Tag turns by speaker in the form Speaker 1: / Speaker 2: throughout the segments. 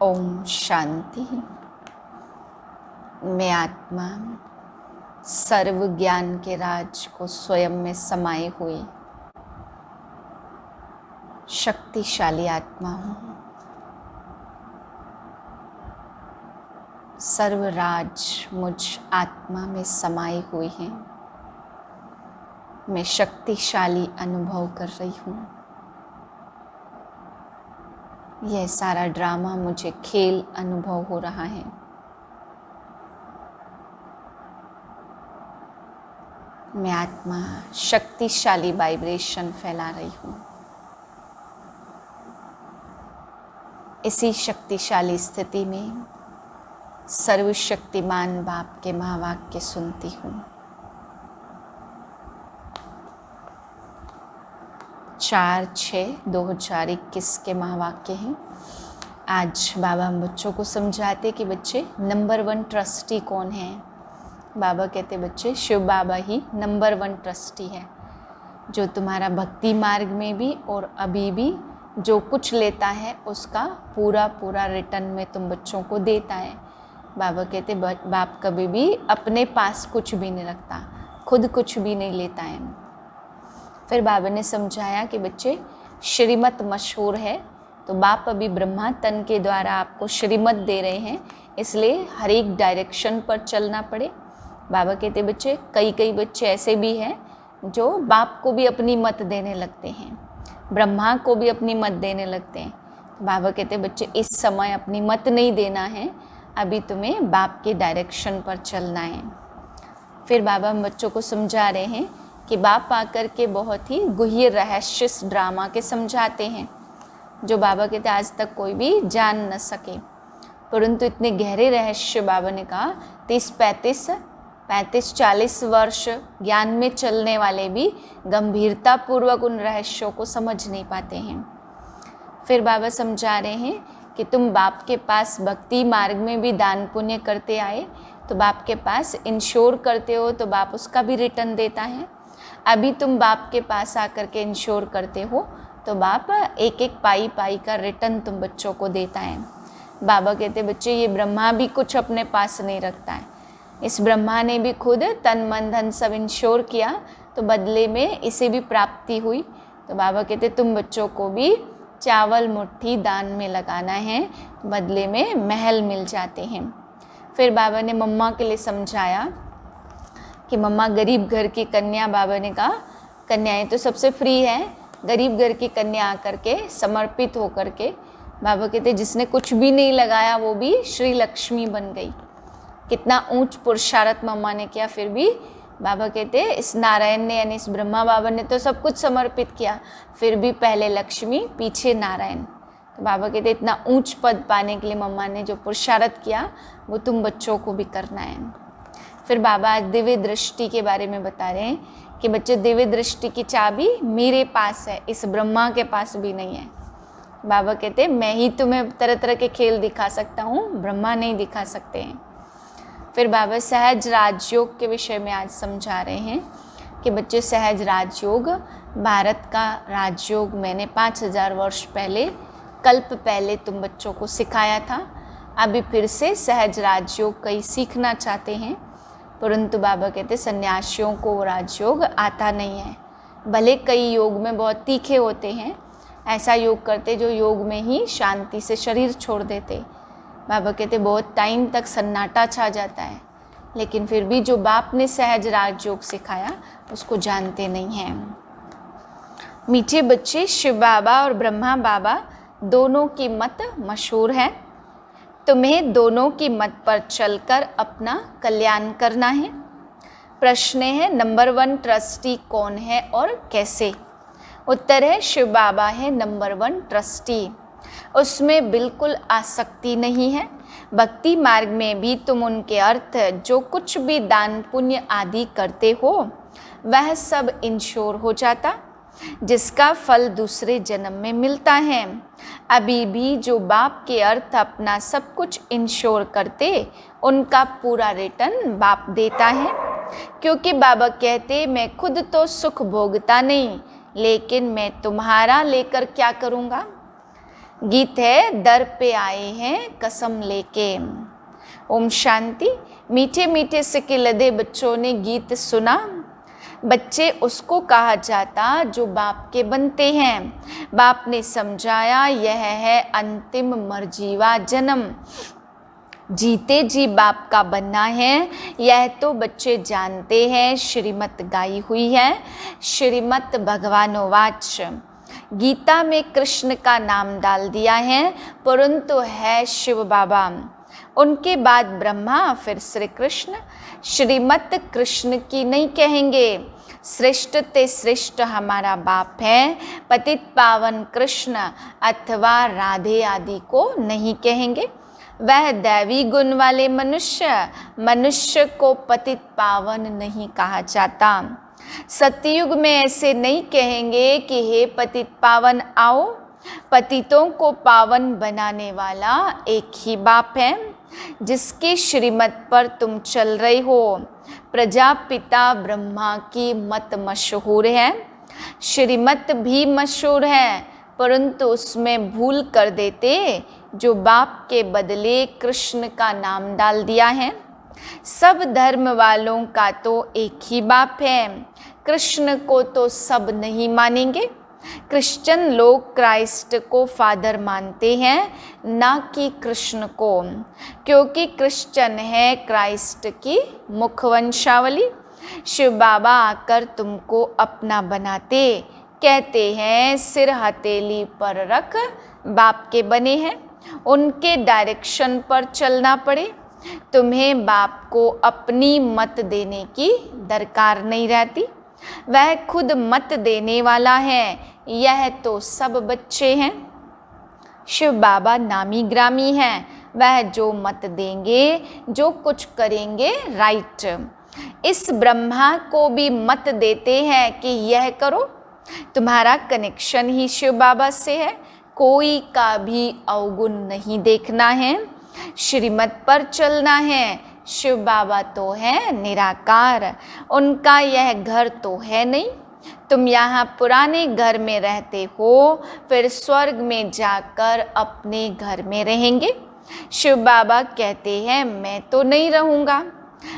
Speaker 1: ओम शांति। मैं आत्मा सर्व ज्ञान के राज को स्वयं में समाये हुई शक्तिशाली आत्मा हूँ। सर्व राज मुझ आत्मा में समाये हुए हैं। मैं शक्तिशाली अनुभव कर रही हूँ। यह सारा ड्रामा मुझे खेल अनुभव हो रहा है। मैं आत्मा शक्तिशाली वाइब्रेशन फैला रही हूँ। इसी शक्तिशाली स्थिति में सर्वशक्तिमान बाप के महावाक्य सुनती हूँ। 4/6/2021 के महावाक्य हैं। आज बाबा हम बच्चों को समझाते कि बच्चे नंबर 1 ट्रस्टी कौन है। बाबा कहते बच्चे शिव बाबा ही नंबर 1 ट्रस्टी है, जो तुम्हारा भक्ति मार्ग में भी और अभी भी जो कुछ लेता है उसका पूरा रिटर्न में तुम बच्चों को देता है। बाबा कहते बाप कभी भी अपने पास कुछ भी नहीं रखता, खुद कुछ भी नहीं लेता है। फिर बाबा ने समझाया कि बच्चे श्रीमत मशहूर है, तो बाप अभी ब्रह्मा तन के द्वारा आपको श्रीमत दे रहे हैं, इसलिए हर एक डायरेक्शन पर चलना पड़े। बाबा कहते बच्चे कई बच्चे ऐसे भी हैं जो बाप को भी अपनी मत देने लगते हैं, ब्रह्मा को भी अपनी मत देने लगते हैं। तो बाबा कहते बच्चे इस समय अपनी मत नहीं देना है, अभी तुम्हें बाप के डायरेक्शन पर चलना है। फिर बाबा हम बच्चों को समझा रहे हैं कि बाप आकर के बहुत ही गुह्य रहस्य ड्रामा के समझाते हैं, जो बाबा कहते आज तक कोई भी जान न सके, परंतु इतने गहरे रहस्य बाबा ने कहा 30-35-40 वर्ष ज्ञान में चलने वाले भी गंभीरता पूर्वक उन रहस्यों को समझ नहीं पाते हैं। फिर बाबा समझा रहे हैं कि तुम बाप के पास भक्ति मार्ग में भी दान पुण्य करते आए, तो बाप के पास इंश्योर करते हो तो बाप उसका भी रिटर्न देता है। अभी तुम बाप के पास आकर के इंश्योर करते हो तो बाप एक पाई का रिटर्न तुम बच्चों को देता है। बाबा कहते बच्चे ये ब्रह्मा भी कुछ अपने पास नहीं रखता है, इस ब्रह्मा ने भी खुद तन मन धन सब इंश्योर किया, तो बदले में इसे भी प्राप्ति हुई। तो बाबा कहते तुम बच्चों को भी चावल मुट्ठी दान में लगाना है, बदले में महल मिल जाते हैं। फिर बाबा ने मम्मा के लिए समझाया कि मम्मा गरीब घर की कन्या, बाबा ने कहा कन्याएं तो सबसे फ्री है, गरीब घर की कन्या आकर के समर्पित होकर के, बाबा कहते जिसने कुछ भी नहीं लगाया वो भी श्री लक्ष्मी बन गई। कितना ऊंच पुरुषार्थ मम्मा ने किया, फिर भी बाबा कहते इस नारायण ने यानी इस ब्रह्मा बाबा ने तो सब कुछ समर्पित किया, फिर भी पहले लक्ष्मी पीछे नारायण। तो बाबा कहते इतना ऊंच पद पाने के लिए मम्मा ने जो पुरुषार्थ किया वो तुम बच्चों को भी करना है। फिर बाबा आज दिव्य दृष्टि के बारे में बता रहे हैं कि बच्चे दिव्य दृष्टि की चाबी मेरे पास है, इस ब्रह्मा के पास भी नहीं है। बाबा कहते मैं ही तुम्हें तरह तरह के खेल दिखा सकता हूँ, ब्रह्मा नहीं दिखा सकते हैं। फिर बाबा सहज राजयोग के विषय में आज समझा रहे हैं कि बच्चे सहज राजयोग भारत का राजयोग मैंने 5000 वर्ष पहले कल्प पहले तुम बच्चों को सिखाया था। अभी फिर से सहज राजयोग कई सीखना चाहते हैं, परंतु बाबा कहते सन्यासियों को वो राजयोग आता नहीं है। भले कई योग में बहुत तीखे होते हैं, ऐसा योग करते जो योग में ही शांति से शरीर छोड़ देते। बाबा कहते बहुत टाइम तक सन्नाटा छा जाता है, लेकिन फिर भी जो बाप ने सहज राजयोग सिखाया उसको जानते नहीं हैं। मीठे बच्चे शिव बाबा और ब्रह्मा बाबा दोनों की मत मशहूर है, तुम्हें दोनों की मत पर चलकर अपना कल्याण करना है। प्रश्न है नंबर 1 ट्रस्टी कौन है और कैसे। उत्तर है शिव बाबा है नंबर 1 ट्रस्टी, उसमें बिल्कुल आसक्ति नहीं है। भक्ति मार्ग में भी तुम उनके अर्थ जो कुछ भी दान पुण्य आदि करते हो वह सब इंश्योर हो जाता, जिसका फल दूसरे जन्म में मिलता है। अभी भी जो बाप के अर्थ अपना सब कुछ इंश्योर करते उनका पूरा रिटर्न बाप देता है, क्योंकि बाबा कहते मैं खुद तो सुख भोगता नहीं, लेकिन मैं तुम्हारा लेकर क्या करूँगा। गीत है दर पे आए हैं कसम लेके। ओम शांति। मीठे मीठे सिक्के लदे बच्चों ने गीत सुना। बच्चे उसको कहा जाता जो बाप के बनते हैं। बाप ने समझाया यह है अंतिम मरजीवा जन्म, जीते जी बाप का बनना है। यह तो बच्चे जानते हैं, श्रीमत गाई हुई है। श्रीमत भगवानोवाच। गीता में कृष्ण का नाम डाल दिया है, परंतु है शिव बाबा। उनके बाद ब्रह्मा, फिर श्री कृष्ण। श्रीमत कृष्ण की नहीं कहेंगे। श्रेष्ठ ते श्रेष्ठ हमारा बाप है। पतित पावन कृष्ण अथवा राधे आदि को नहीं कहेंगे। वह दैवी गुण वाले मनुष्य को पतित पावन नहीं कहा जाता। सतयुग में ऐसे नहीं कहेंगे कि हे पतित पावन आओ। पतितों को पावन बनाने वाला एक ही बाप है, जिसकी श्रीमत पर तुम चल रहे हो। प्रजापिता ब्रह्मा की मत मशहूर है, श्रीमत भी मशहूर है, परंतु उसमें भूल कर देते जो बाप के बदले कृष्ण का नाम डाल दिया है। सब धर्म वालों का तो एक ही बाप है, कृष्ण को तो सब नहीं मानेंगे। क्रिश्चियन लोग क्राइस्ट को फादर मानते हैं, ना कि कृष्ण को, क्योंकि क्रिश्चियन है क्राइस्ट की मुखवंशावली। शिव बाबा आकर तुमको अपना बनाते, कहते हैं सिर हथेली पर रख बाप के बने हैं, उनके डायरेक्शन पर चलना पड़े। तुम्हें बाप को अपनी मत देने की दरकार नहीं रहती, वह खुद मत देने वाला है। यह तो सब बच्चे हैं। शिव बाबा नामी ग्रामी हैं, वह जो मत देंगे, जो कुछ करेंगे राइट। इस ब्रह्मा को भी मत देते हैं कि यह करो। तुम्हारा कनेक्शन ही शिव बाबा से है, कोई का भी अवगुण नहीं देखना है, श्रीमत पर चलना है। शिव बाबा तो है निराकार, उनका यह घर तो है नहीं। तुम यहाँ पुराने घर में रहते हो, फिर स्वर्ग में जाकर अपने घर में रहेंगे। शिव बाबा कहते हैं मैं तो नहीं रहूँगा,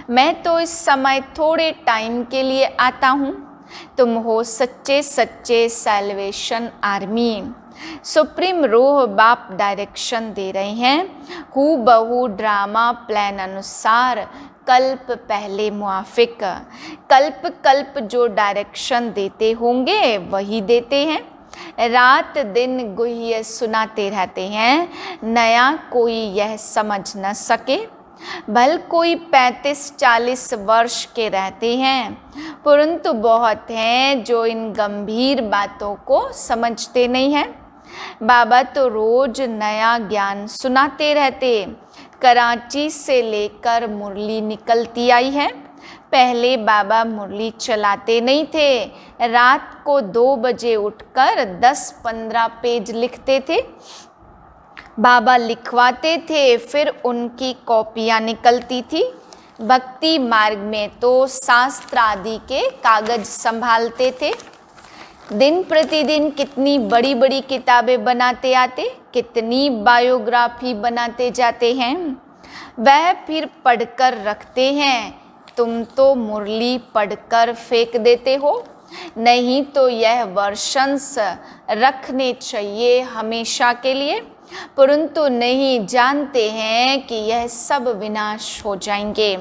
Speaker 1: मैं तो इस समय थोड़े टाइम के लिए आता हूँ। तुम हो सच्चे सच्चे सैल्वेशन आर्मी। सुप्रीम रूह बाप डायरेक्शन दे रहे हैं, हु बहु ड्रामा प्लान अनुसार, कल्प पहले मुआफिक। कल्प कल्प जो डायरेक्शन देते होंगे वही देते हैं। रात दिन गुह्य सुनाते रहते हैं, नया कोई यह समझ न सके। भल कोई 35-40 वर्ष के रहते हैं, परंतु बहुत हैं जो इन गंभीर बातों को समझते नहीं हैं। बाबा तो रोज नया ज्ञान सुनाते रहते। कराची से लेकर मुरली निकलती आई है। पहले बाबा मुरली चलाते नहीं थे, रात को 2 बजे उठकर 10-15 पेज लिखते थे। बाबा लिखवाते थे, फिर उनकी कॉपियाँ निकलती थी। भक्ति मार्ग में तो शास्त्र आदि के कागज संभालते थे। दिन प्रतिदिन कितनी बड़ी बड़ी किताबें बनाते आते, कितनी बायोग्राफी बनाते जाते हैं, वह फिर पढ़कर रखते हैं। तुम तो मुरली पढ़कर फेंक देते हो, नहीं तो यह वर्षंस रखने चाहिए हमेशा के लिए, परंतु नहीं जानते हैं कि यह सब विनाश हो जाएंगे।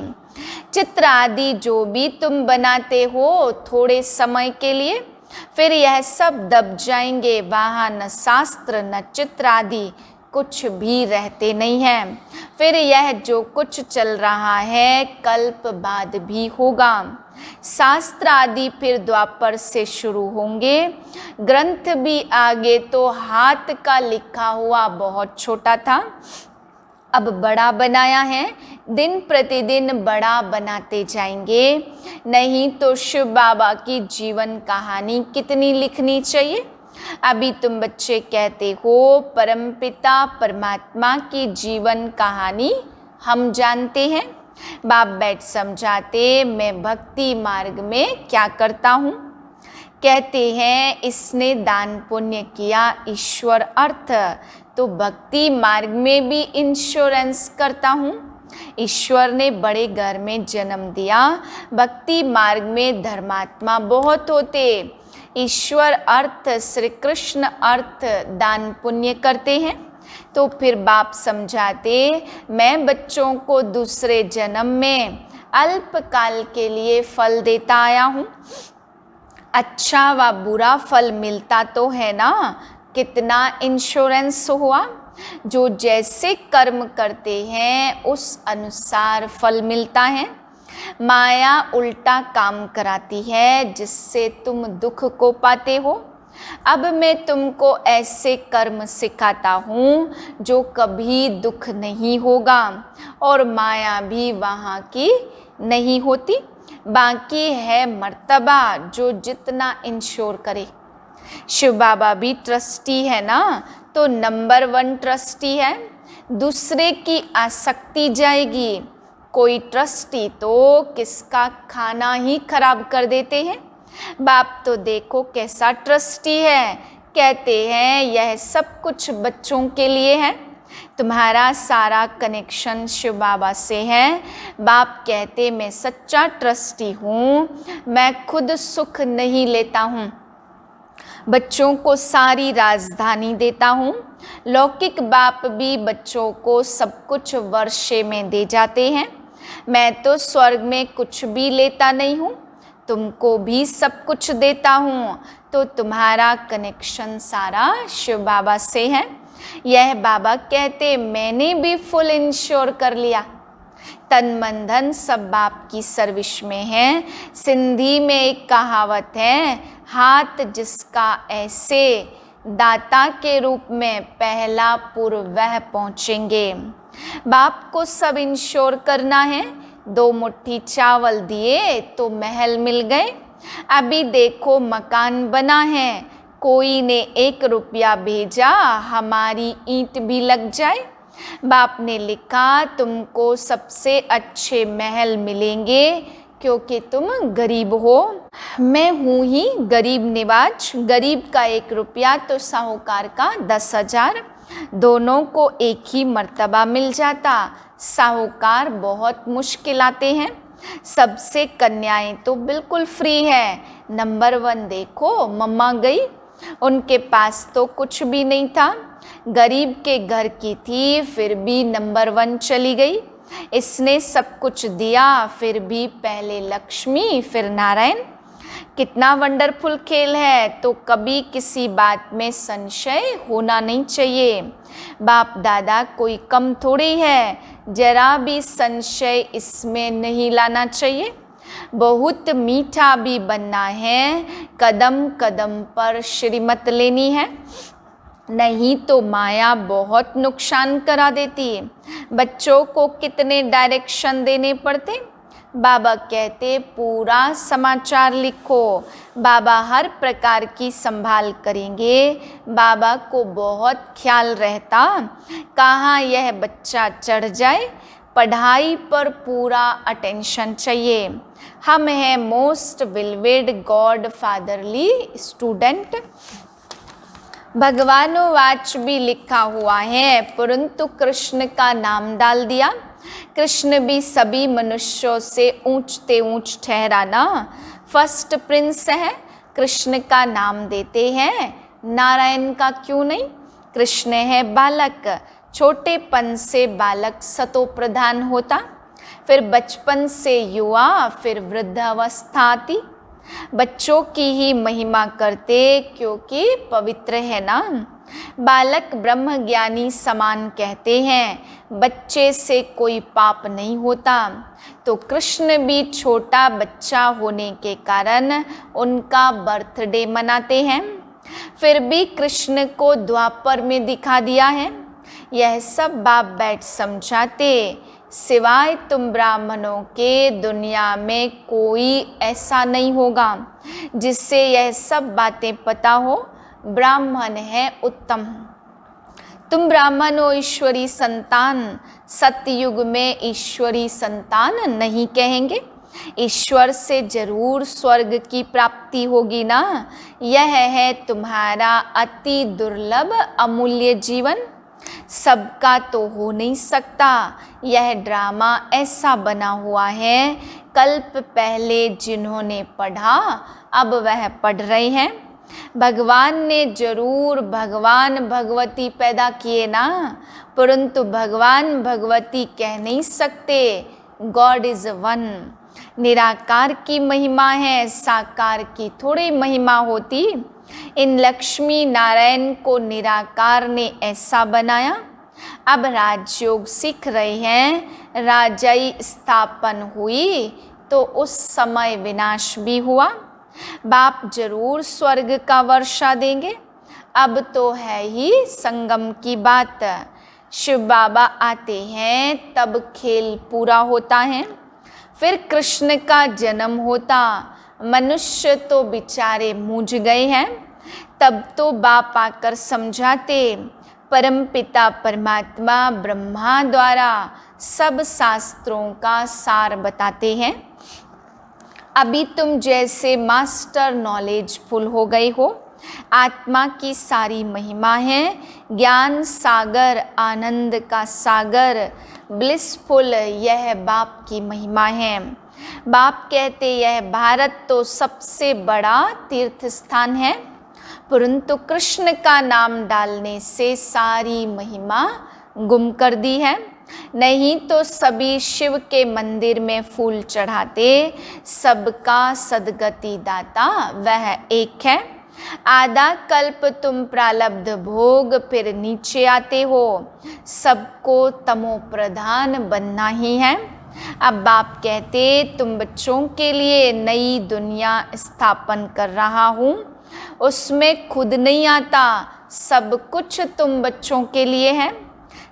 Speaker 1: चित्र आदि जो भी तुम बनाते हो थोड़े समय के लिए, फिर यह सब दब जाएंगे। वहाँ न शास्त्र न चित्र आदि कुछ भी रहते नहीं हैं। फिर यह जो कुछ चल रहा है कल्प बाद भी होगा। शास्त्र आदि फिर द्वापर से शुरू होंगे। ग्रंथ भी आगे तो हाथ का लिखा हुआ बहुत छोटा था, अब बड़ा बनाया है। दिन प्रतिदिन बड़ा बनाते जाएंगे, नहीं तो शिव बाबा की जीवन कहानी कितनी लिखनी चाहिए। अभी तुम बच्चे कहते हो परमपिता परमात्मा की जीवन कहानी हम जानते हैं। बाप बैठ समझाते मैं भक्ति मार्ग में क्या करता हूँ। कहते हैं इसने दान पुण्य किया ईश्वर अर्थ, तो भक्ति मार्ग में भी इंश्योरेंस करता हूँ। ईश्वर ने बड़े घर में जन्म दिया, भक्ति मार्ग में धर्मात्मा बहुत होते। ईश्वर अर्थ श्री कृष्ण अर्थ दान पुण्य करते हैं। तो फिर बाप समझाते, मैं बच्चों को दूसरे जन्म में अल्पकाल के लिए फल देता आया हूँ। अच्छा व बुरा फल मिलता तो है ना, कितना इंश्योरेंस हुआ। जो जैसे कर्म करते हैं उस अनुसार फल मिलता है। माया उल्टा काम कराती है जिससे तुम दुख को पाते हो। अब मैं तुमको ऐसे कर्म सिखाता हूँ जो कभी दुख नहीं होगा और माया भी वहाँ की नहीं होती। बाकी है मर्तबा जो जितना इंश्योर करे। शिव बाबा भी ट्रस्टी है ना, तो नंबर 1 ट्रस्टी है। दूसरे की आसक्ति जाएगी। कोई ट्रस्टी तो किसका खाना ही खराब कर देते हैं। बाप तो देखो कैसा ट्रस्टी है, कहते हैं यह सब कुछ बच्चों के लिए है। तुम्हारा सारा कनेक्शन शिव बाबा से है। बाप कहते मैं सच्चा ट्रस्टी हूँ, मैं खुद सुख नहीं लेता हूँ, बच्चों को सारी राजधानी देता हूँ। लौकिक बाप भी बच्चों को सब कुछ वर्षे में दे जाते हैं। मैं तो स्वर्ग में कुछ भी लेता नहीं हूँ, तुमको भी सब कुछ देता हूँ। तो तुम्हारा कनेक्शन सारा शिव बाबा से है। यह बाबा कहते मैंने भी फुल इंश्योर कर लिया। तन मन धन सब बाप की सर्विस में है। सिंधी में एक कहावत है, हाथ जिसका ऐसे दाता के रूप में पहला पूर्व वह पहुँचेंगे। बाप को सब इंश्योर करना है। 2 मुट्ठी चावल दिए तो महल मिल गए। अभी देखो मकान बना है, कोई ने 1 रुपया भेजा, हमारी ईंट भी लग जाए। बाप ने लिखा तुमको सबसे अच्छे महल मिलेंगे क्योंकि तुम गरीब हो। मैं हूँ ही गरीब निवाज। गरीब का 1 रुपया तो साहूकार का 10,000, दोनों को एक ही मर्तबा मिल जाता। साहूकार बहुत मुश्किल आते हैं। सबसे कन्याएं तो बिल्कुल फ्री है। नंबर 1 देखो मम्मा गई, उनके पास तो कुछ भी नहीं था, गरीब के घर की थी, फिर भी नंबर 1 चली गई। इसने सब कुछ दिया, फिर भी पहले लक्ष्मी फिर नारायण। कितना वंडरफुल खेल है। तो कभी किसी बात में संशय होना नहीं चाहिए। बाप दादा कोई कम थोड़ी है, जरा भी संशय इसमें नहीं लाना चाहिए। बहुत मीठा भी बनना है, कदम कदम पर श्रीमत लेनी है, नहीं तो माया बहुत नुकसान करा देती है। बच्चों को कितने डायरेक्शन देने पड़ते। बाबा कहते पूरा समाचार लिखो, बाबा हर प्रकार की संभाल करेंगे। बाबा को बहुत ख्याल रहता कहाँ यह बच्चा चढ़ जाए। पढ़ाई पर पूरा अटेंशन चाहिए। हम हैं most beloved god fatherly student. भगवानोवाच भी लिखा हुआ है, परंतु कृष्ण का नाम डाल दिया। कृष्ण भी सभी मनुष्यों से ऊंचते ऊंच ठहरा ना, फर्स्ट प्रिंस है। कृष्ण का नाम देते हैं, नारायण का क्यों नहीं। कृष्ण है बालक, छोटेपन से बालक सतो प्रधान होता, फिर बचपन से युवा, फिर वृद्धावस्था आती। बच्चों की ही महिमा करते क्योंकि पवित्र है ना। बालक ब्रह्म ज्ञानी समान कहते हैं, बच्चे से कोई पाप नहीं होता। तो कृष्ण भी छोटा बच्चा होने के कारण उनका बर्थडे मनाते हैं। फिर भी कृष्ण को द्वापर में दिखा दिया है। यह सब बाप बैठ समझाते, सिवाय तुम ब्राह्मणों के दुनिया में कोई ऐसा नहीं होगा जिससे यह सब बातें पता हो। ब्राह्मण है उत्तम। तुम ब्राह्मण हो ईश्वरी संतान। सतयुग में ईश्वरी संतान नहीं कहेंगे। ईश्वर से जरूर स्वर्ग की प्राप्ति होगी ना। यह है तुम्हारा अति दुर्लभ अमूल्य जीवन। सबका तो हो नहीं सकता। यह ड्रामा ऐसा बना हुआ है, कल्प पहले जिन्होंने पढ़ा अब वह पढ़ रहे हैं। भगवान ने जरूर भगवान भगवती पैदा किए ना, परंतु भगवान भगवती कह नहीं सकते। God is one. निराकार की महिमा है, साकार की थोड़ी महिमा होती। इन लक्ष्मी नारायण को निराकार ने ऐसा बनाया। अब राजयोग सीख रहे हैं, राजाई स्थापन हुई तो उस समय विनाश भी हुआ। बाप जरूर स्वर्ग का वर्षा देंगे। अब तो है ही संगम की बात। शिव बाबा आते हैं तब खेल पूरा होता है, फिर कृष्ण का जन्म होता। मनुष्य तो बेचारे मूझ गए हैं, तब तो बाप आकर समझाते। परमपिता परमात्मा ब्रह्मा द्वारा सब शास्त्रों का सार बताते हैं। अभी तुम जैसे मास्टर नॉलेजफुल हो गए हो। आत्मा की सारी महिमा है, ज्ञान सागर, आनंद का सागर, ब्लिसफुल, यह बाप की महिमा है। बाप कहते यह भारत तो सबसे बड़ा तीर्थ स्थान है, परंतु कृष्ण का नाम डालने से सारी महिमा गुम कर दी है। नहीं तो सभी शिव के मंदिर में फूल चढ़ाते। सबका सदगति दाता वह एक है। आधा कल्प तुम प्रारब्ध भोग फिर नीचे आते हो। सबको तमो प्रधान बनना ही है। अब बाप कहते तुम बच्चों के लिए नई दुनिया स्थापन कर रहा हूँ। उसमें खुद नहीं आता, सब कुछ तुम बच्चों के लिए है।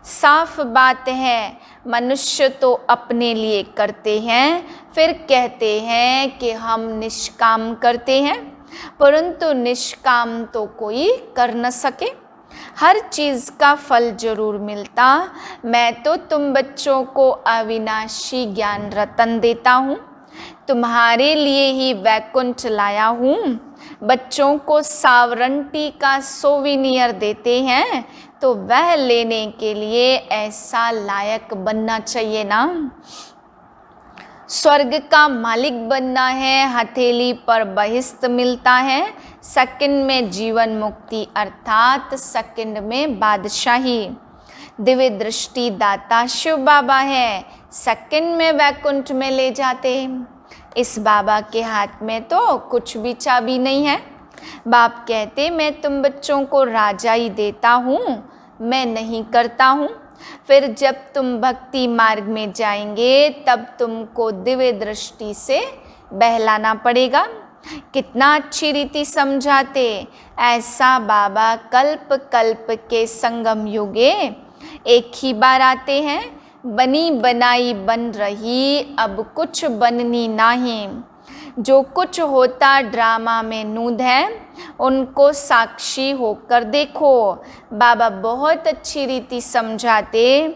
Speaker 1: साफ बात है, मनुष्य तो अपने लिए करते हैं, फिर कहते हैं कि हम निष्काम करते हैं, परंतु निष्काम तो कोई कर न सके। हर चीज़ का फल जरूर मिलता। मैं तो तुम बच्चों को अविनाशी ज्ञान रतन देता हूँ, तुम्हारे लिए ही वैकुंठ लाया हूँ। बच्चों को सावरंटी का सोविनियर देते हैं, तो वह लेने के लिए ऐसा लायक बनना चाहिए ना। स्वर्ग का मालिक बनना है, हथेली पर बहिष्त मिलता है। सेकंड में जीवन मुक्ति अर्थात सेकंड में बादशाही। दिव्य दृष्टि दाता शिव बाबा है, सेकंड में वैकुंठ में ले जाते। इस बाबा के हाथ में तो कुछ भी चाबी नहीं है। बाप कहते मैं तुम बच्चों को राजाई देता हूँ, मैं नहीं करता हूँ। फिर जब तुम भक्ति मार्ग में जाएंगे तब तुमको दिव्य दृष्टि से बहलाना पड़ेगा। कितना अच्छी रीति समझाते। ऐसा बाबा कल्प कल्प के संगम युगे एक ही बार आते हैं। बनी बनाई बन रही, अब कुछ बननी नहीं। जो कुछ होता ड्रामा में नूद है, उनको साक्षी होकर देखो। बाबा बहुत अच्छी रीति समझाते।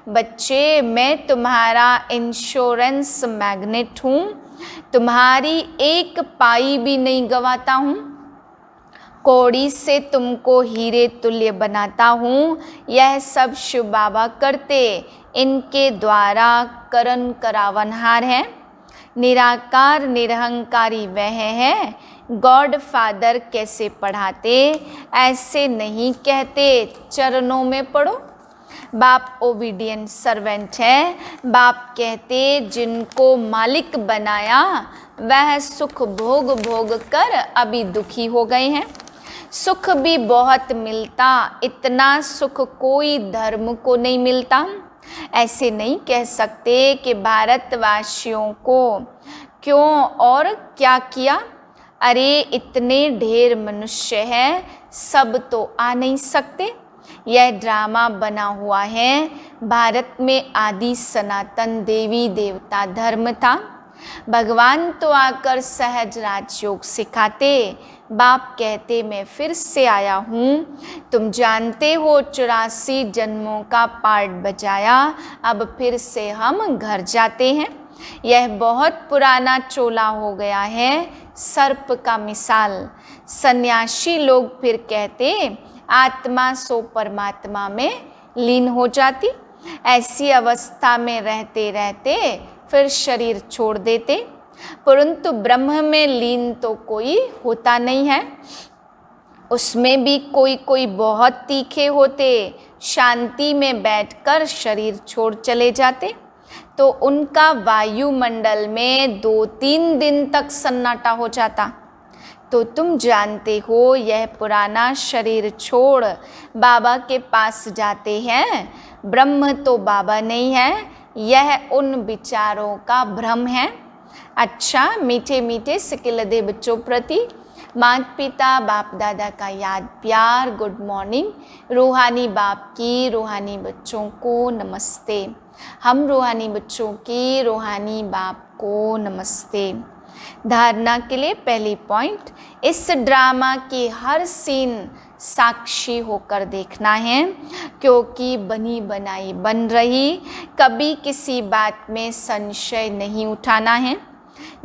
Speaker 1: बच्चे मैं तुम्हारा इंश्योरेंस मैग्नेट हूँ, तुम्हारी एक पाई भी नहीं गवाता हूँ। कौड़ी से तुमको हीरे तुल्य बनाता हूँ। यह सब शिव बाबा करते, इनके द्वारा करण करावनहार है। निराकार निरहंकारी वह है। गॉड फादर कैसे पढ़ाते, ऐसे नहीं कहते चरणों में पढ़ो। बाप ओबीडियंट सर्वेंट है। बाप कहते जिनको मालिक बनाया वह सुख भोग भोग कर अभी दुखी हो गए हैं। सुख भी बहुत मिलता, इतना सुख कोई धर्म को नहीं मिलता। ऐसे नहीं कह सकते कि भारतवासियों को क्यों और क्या किया। अरे इतने ढेर मनुष्य हैं, सब तो आ नहीं सकते। यह ड्रामा बना हुआ है। भारत में आदि सनातन देवी देवता धर्म था। भगवान तो आकर सहज राजयोग सिखाते। बाप कहते मैं फिर से आया हूँ। तुम जानते हो 84 जन्मों का पार्ट बजाया, अब फिर से हम घर जाते हैं। यह बहुत पुराना चोला हो गया है, सर्प का मिसाल। सन्यासी लोग फिर कहते आत्मा सो परमात्मा में लीन हो जाती। ऐसी अवस्था में रहते रहते फिर शरीर छोड़ देते। परंतु ब्रह्म में लीन तो कोई होता नहीं है, उसमें भी कोई कोई बहुत तीखे होते, शांति में बैठकर शरीर छोड़ चले जाते, तो उनका वायुमंडल में 2-3 दिन तक सन्नाटा हो जाता। तो तुम जानते हो यह पुराना शरीर छोड़ बाबा के पास जाते हैं। ब्रह्म तो बाबा नहीं है, यह उन विचारों का भ्रम है। अच्छा, मीठे मीठे सिकिलदे बच्चों प्रति माता पिता बाप दादा का याद प्यार गुड मॉर्निंग। रूहानी बाप की रूहानी बच्चों को नमस्ते। हम रूहानी बच्चों की रूहानी बाप को नमस्ते। धारणा के लिए पहली पॉइंट, इस ड्रामा की हर सीन साक्षी होकर देखना है, क्योंकि बनी बनाई बन रही, कभी किसी बात में संशय नहीं उठाना है।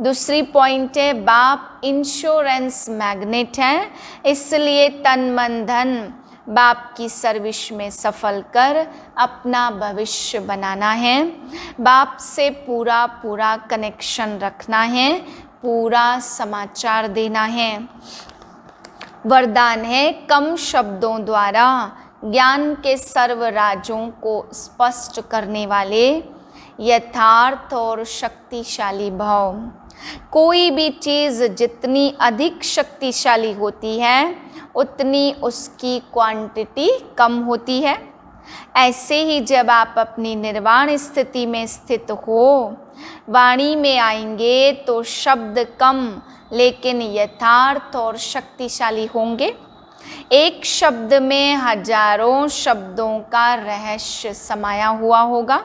Speaker 1: दूसरी पॉइंट है, बाप इंश्योरेंस मैग्नेट है, इसलिए तन मन धन बाप की सर्विस में सफल कर अपना भविष्य बनाना है। बाप से पूरा पूरा कनेक्शन रखना है, पूरा समाचार देना है। वरदान है, कम शब्दों द्वारा ज्ञान के सर्व राजों को स्पष्ट करने वाले यथार्थ और शक्तिशाली भाव। कोई भी चीज़ जितनी अधिक शक्तिशाली होती है उतनी उसकी क्वांटिटी कम होती है। ऐसे ही जब आप अपनी निर्वाण स्थिति में स्थित हो, वाणी में आएंगे तो शब्द कम लेकिन यथार्थ और शक्तिशाली होंगे। एक शब्द में हजारों शब्दों का रहस्य समाया हुआ होगा,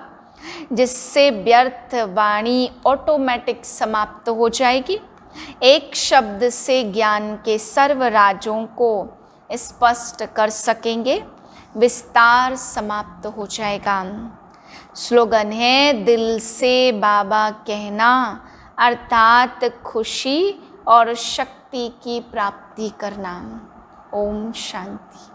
Speaker 1: जिससे व्यर्थ वाणी ऑटोमेटिक समाप्त हो जाएगी। एक शब्द से ज्ञान के सर्व राजों को स्पष्ट कर सकेंगे, विस्तार समाप्त हो जाएगा। स्लोगन है, दिल से बाबा कहना अर्थात खुशी और शक्ति की प्राप्ति करना। ओम शांति।